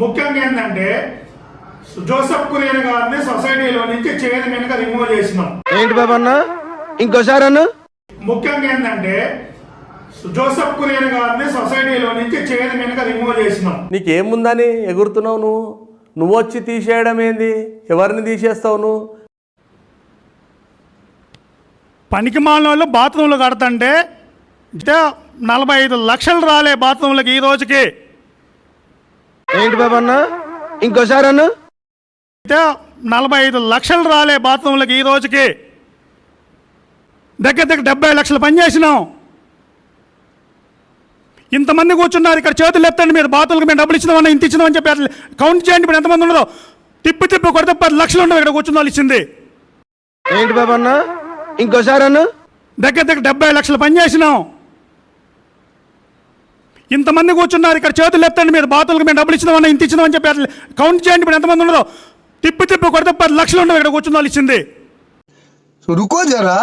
ముఖ్యంగా ఏంటంటే జోసెఫ్ కురియన్ గారిని సొసైటీలో నుంచి చైర్మన్ గా రిమూవ్ చేసినాం. ఏంటి బాబు అన్న ఇంకోసారి అన్న? ముఖ్యంగా ఏంటంటే జోసెఫ్ కురియన్ గారిని సొసైటీలో నుంచి చైర్మన్ గా రిమూవ్ చేసినాం. నీకేముందని ఎగురుతున్నావు నువ్వు వచ్చి తీసేయడం ఏంది? ఎవరిని తీసేస్తావు నువ్వు? పనికి మాలిన వాళ్ళు బాత్రూంలు కడతంటే 45 లక్షలు రాలే బాత్రూంలకి ఈ రోజుకి. ఏంటి బాబు అన్న ఇంకోసారి అన్న? 45 లక్షలు రాలే బాత్రూంలకి ఈ రోజుకి. దగ్గర 70 లక్షలు పనిచేసినాం. ఇంతమంది కూర్చున్నారు ఇక్కడ, చేతులు ఎత్తండి మీరు. బాత్రూంకి మేము డబ్బులు ఇచ్చినామన్నా ఇంత ఇచ్చినామని చెప్పి అట్లా కౌంట్ చేయండి. ఇప్పుడు ఎంతమంది ఉన్నారో తిప్పి కొడితే 10 లక్షలు ఉండవు ఇక్కడ కూర్చున్న వాళ్ళు ఇచ్చింది. ఏంటి బాబు అన్న ఇంకోసారి అన్న? దగ్గర 70 లక్షలు పనిచేసినాం. ఇంతమంది కూర్చున్నారు ఇక్కడ, చేతులు ఎత్తండి మీరు. బాత్రూంకి మేము డబ్బులు ఇచ్చినామన్నా ఇంత ఇచ్చినామని చెప్పి అట్లా కౌంట్ చేయండి. ఇప్పుడు ఎంతమంది ఉన్నారో తిప్పి కొడితే 10 లక్షలు ఉండవు ఇక్కడ కూర్చున్న వాళ్ళు ఇచ్చింది. रुको जरा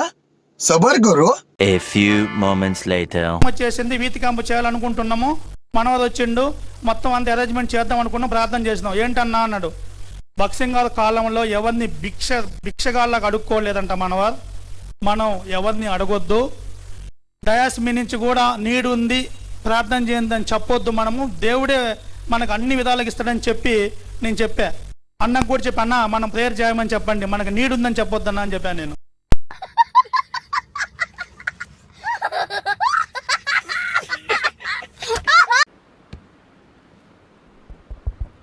सबर करो. A few moments later. చేసింది వీతి క్యాంపు చేయాలనుకుంటున్నాము. మనవది వచ్చిండు, మొత్తం అంత అరేంజ్మెంట్ చేద్దాం అనుకున్నాం, ప్రార్థన చేసినాం. ఏంటన్నా అన్నాడు. బక్సింగాల కాలంలో ఎవరిని భిక్షగాళ్ళకి అడుక్కోలేదంట మనవారు. మనం ఎవరిని అడగొద్దు. డయాస్ మీ నుంచి కూడా నీడు ఉంది, ప్రార్థన చేయండి అని చెప్పొద్దు. మనము దేవుడే మనకు అన్ని విధాలుగా ఇస్తాడని చెప్పి నేను చెప్పా. అన్నకు కూడా చెప్పి, అన్న మనం ప్రేయర్ చేయమని చెప్పండి, మనకు నీడు ఉందని చెప్పొద్దన్నా అని చెప్పాను నేను.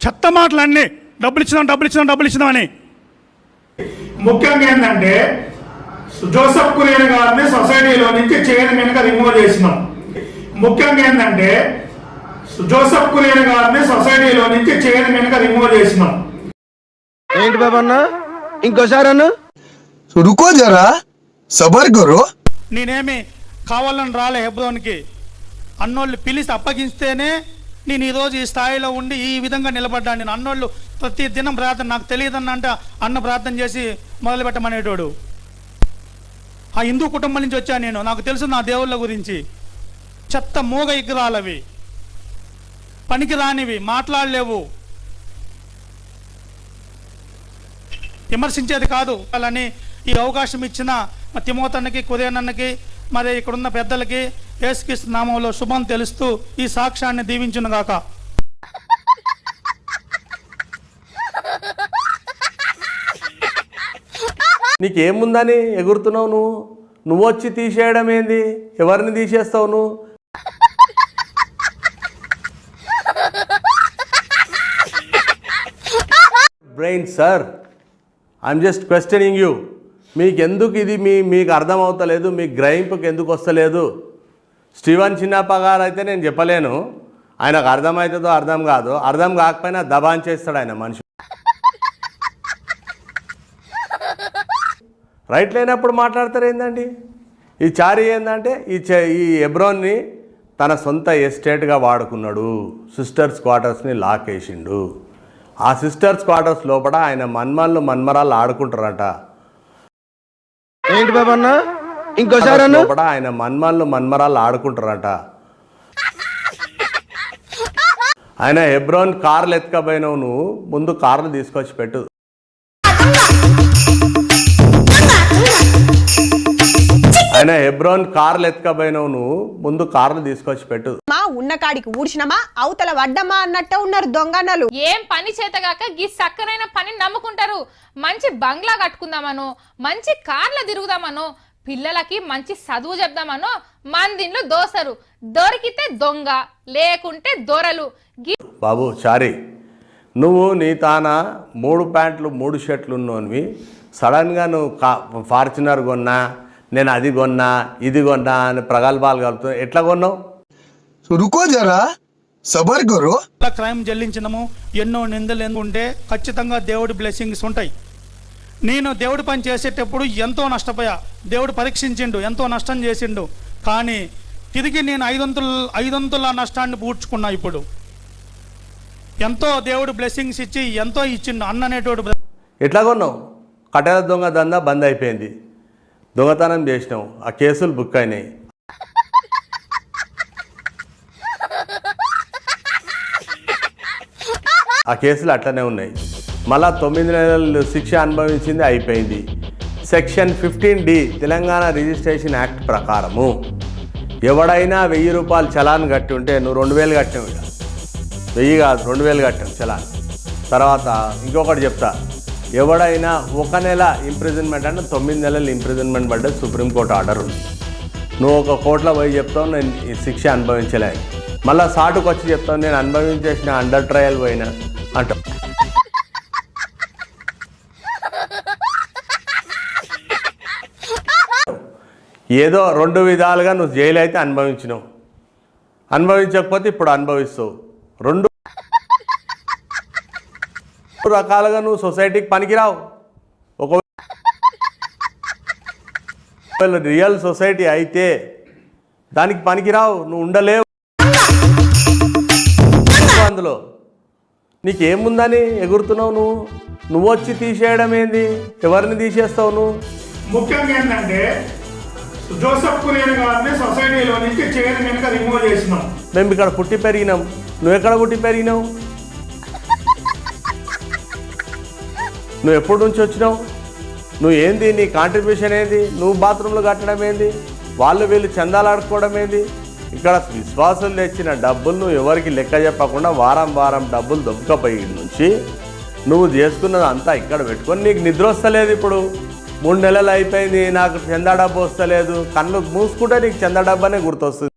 చెత్త మాటలన్నీ డబ్బులు ఇచ్చినాం అని. ముఖ్యంగా ఏంటంటే జోసెఫ్ కురియన్ గారిని సొసైటీలో నుంచి చైర్మన్ గా రిమూవ్ చేసినాం. ముఖ్యంగా ఏంటంటే జోసెఫ్ కురియన్ గారిని సొసైటీలో నుంచి చైర్మన్ గా రిమూవ్ చేసినాం. ఏంటి బాబు అన్న ఇంకోసారి అన్న? रुको जरा सबर करो. నేనేమి కావాలని రాలే హెబ్రోన్కి. అన్నోళ్ళు పిలిచి అప్పగిస్తేనే నేను ఈరోజు ఈ స్థాయిలో ఉండి ఈ విధంగా నిలబడ్డాను. నేను అన్నోళ్ళు ప్రతి దినం ప్రార్థన, నాకు తెలియదన్న అంటే అన్న ప్రార్థన చేసి మొదలు పెట్టమనేటోడు. ఆ హిందూ కుటుంబం నుంచి వచ్చాను నేను, నాకు తెలుసు నా దేవుళ్ళ గురించి. చెత్త మూగ విగ్రహాలవి, పనికి రానివి, మాట్లాడలేవు. విమర్శించేది కాదు. వాళ్ళని ఈ అవకాశం ఇచ్చిన తిమోతన్నకి, కురియనన్నకి, మరి ఇక్కడున్న పెద్దలకి యేసుక్రీస్తు నామంలో శుభం తెలుస్తూ ఈ సాక్ష్యాన్ని దీవించును గాక. నీకేముందని ఎగురుతున్నావు నువ్వు వచ్చి తీసేయడం ఏంది? ఎవరిని తీసేస్తావు నువ్వు? Brain sir, I'm just questioning you. మీకెందుకు ఇది మీకు అర్థం అవుతలేదు? మీ గ్రహింపుకి ఎందుకు వస్తలేదు? స్టీవెన్ చిన్నప్ప గారు అయితే నేను చెప్పలేను, ఆయనకు అర్థమవుతుందో అర్థం కాదు. అర్థం కాకపోయినా దబాన్ చేస్తాడు ఆయన మనిషి. రైట్ లేనప్పుడు మాట్లాడతారు ఏందండి? ఈ చారి ఏంటంటే ఈ హెబ్రోన్ని తన సొంత ఎస్టేట్గా వాడుకున్నాడు. సిస్టర్స్ క్వార్టర్స్ని లాక్ వేసిండు. ఆ సిస్టర్స్ క్వార్టర్స్ లోపల ఆయన మన్మరాళ్ళు ఆడుకుంటారట. ఏంటి బాబు అన్న ఇంకోసారి అన్న? లోపల ఆయన మన్మరాళ్ళు ఆడుకుంటారట. ఆయన హెబ్రోన్ కార్లు ఎత్తుకపోయినావు, నువ్వు ముందు కార్లు తీసుకొచ్చి పెట్టు. ఆయన హెబ్రోన్ కార్లు ఎత్తుకపోయినావు, నువ్వు ముందు కార్లు తీసుకొచ్చి పెట్టు. మా ఉన్న కాడికి ఊడ్చినమా అవతల వడ్డమా అన్నట్టు ఉన్నారు దొంగనలు. ఏం పని చేతగాక గీ సక్కరైన పని నమ్ముకుంటారు. మంచి బంగ్లా కట్టుకుందామనో, మంచి కార్ల తిరుగుదామనో, పిల్లలకి మంచి చదువు చెప్దామనో మందిన్లు దోసరు. దొరికితే దొంగ, లేకుంటే దొరలు. బాబు చారి, నువ్వు నీ తాన 3 ప్యాంట్లు 3 షర్ట్లు ఉన్నోనివి. సడన్గా నువ్వు ఫార్చునర్ కొన్నా, నేను అది కొన్నా ఇది కొన్నా అని ప్రగల్భాలు కలుపుతావు. ఎట్లా కొన్నావు? रुको जरा సబర్ కరో. క్రైమ్ చెల్లించినము, ఎన్నో నిందలు ఉంటే ఖచ్చితంగా దేవుడి బ్లెస్సింగ్స్ ఉంటాయి. నేను దేవుడి పని చేసేటప్పుడు ఎంతో నష్టపోయా. దేవుడు పరీక్షించిండు, ఎంతో నష్టం చేసిండు. కానీ తిరిగి నేను 500 నష్టాన్ని పూడ్చుకున్నా. ఇప్పుడు ఎంతో దేవుడు బ్లెస్సింగ్స్ ఇచ్చి ఎంతో ఇచ్చిండు. అన్ననేటోడు ఎట్లా కొన్నావు? కట్టెల దొంగ దందా బంద్ అయిపోయింది. దొంగతనం చేసినావు, ఆ కేసులు బుక్ అయినాయి. ఆ కేసులు అట్లనే ఉన్నాయి. మళ్ళా 9 నెలలు శిక్ష అనుభవించింది, అయిపోయింది. Section 15D Telangana registration act ప్రకారము ఎవడైనా 1000 రూపాయలు చలాన్ కట్టి ఉంటే నువ్వు 2000 కట్టావు, ఇక 1000 కాదు 2000 కట్టావు చలాన్. తర్వాత ఇంకొకటి చెప్తా, ఎవడైనా 1 నెల ఇంప్రిజన్మెంట్ అంటే 9 నెలలు ఇంప్రిజన్మెంట్ పడ్డ సుప్రీంకోర్టు ఆర్డర్ ఉంది. నువ్వు ఒక కోర్టులో పోయి చెప్తావు నేను ఈ శిక్ష అనుభవించలే, మళ్ళీ సాటుకు వచ్చి చెప్తావు నేను అనుభవించేసిన అండర్ ట్రయల్ పోయినా అంటావు. ఏదో 2 విధాలుగా నువ్వు జైలు అయితే అనుభవించినావు, అనుభవించకపోతే ఇప్పుడు అనుభవిస్తావు. 2 రకాలుగా నువ్వు సొసైటీకి పనికిరావు. ఒకవేళ రియల్ సొసైటీ అయితే దానికి పనికిరావు, నువ్వు ఉండలేవు అందులో. నీకేముందని ఎగురుతున్నావు నువ్వు వచ్చి తీసేయడం ఏంది? ఎవరిని తీసేస్తావు నువ్వు? ముఖ్యంగా ఏంటంటే జోసెఫ్ కురియన్ గారిని సొసైటీలో నుంచి చైర్మన్గా రిమూవ్ చేసినాం. మేము ఇక్కడ పుట్టి పెరిగినాం, నువ్వు ఎక్కడ పుట్టి పెరిగినావు? నువ్వు ఎప్పటి నుంచి వచ్చినావు? నువ్వు ఏంది, నీ కాంట్రిబ్యూషన్ ఏంది? నువ్వు బాత్రూంలో కట్టడం ఏంది? వీళ్ళు చందాలు ఆడుకోవడం ఏంది? ఇక్కడ విశ్వాసులు తెచ్చిన డబ్బులు నువ్వు ఎవరికి లెక్క చెప్పకుండా వారం వారం డబ్బులు దొబ్బకపోయి నుంచి నువ్వు చేసుకున్నది అంతా ఇక్కడ పెట్టుకొని నీకు నిద్ర వస్తలేదు. ఇప్పుడు 3 నెలలు అయిపోయింది, నాకు చందా డబ్బు వస్తలేదు, కళ్ళు మూసుకుంటే నీకు చందా డబ్బనే గుర్తొస్తుంది.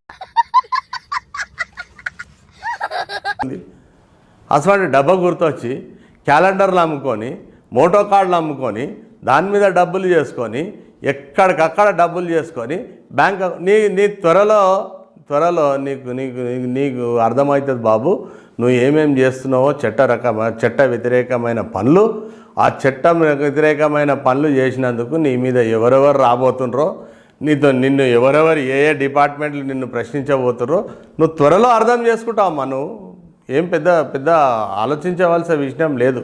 అసలు డబ్బా గుర్తొచ్చి క్యాలెండర్లు అమ్ముకొని మోటో కార్డులు అమ్ముకొని దాని మీద డబ్బులు చేసుకొని ఎక్కడికక్కడ డబ్బులు చేసుకొని బ్యాంక్ నీ త్వరలో నీకు అర్థమవుతుంది బాబు, నువ్వు ఏమేమి చేస్తున్నావో చట్ట వ్యతిరేకమైన పనులు. ఆ చట్టం వ్యతిరేకమైన పనులు చేసినందుకు నీ మీద ఎవరెవరు రాబోతుండ్రో, నిన్ను ఎవరెవరు ఏ డిపార్ట్మెంట్లు నిన్ను ప్రశ్నించబోతుర్రో నువ్వు త్వరలో అర్థం చేసుకుంటావమ్మా. నువ్వు ఏం పెద్ద ఆలోచించవలసిన విషయం లేదు.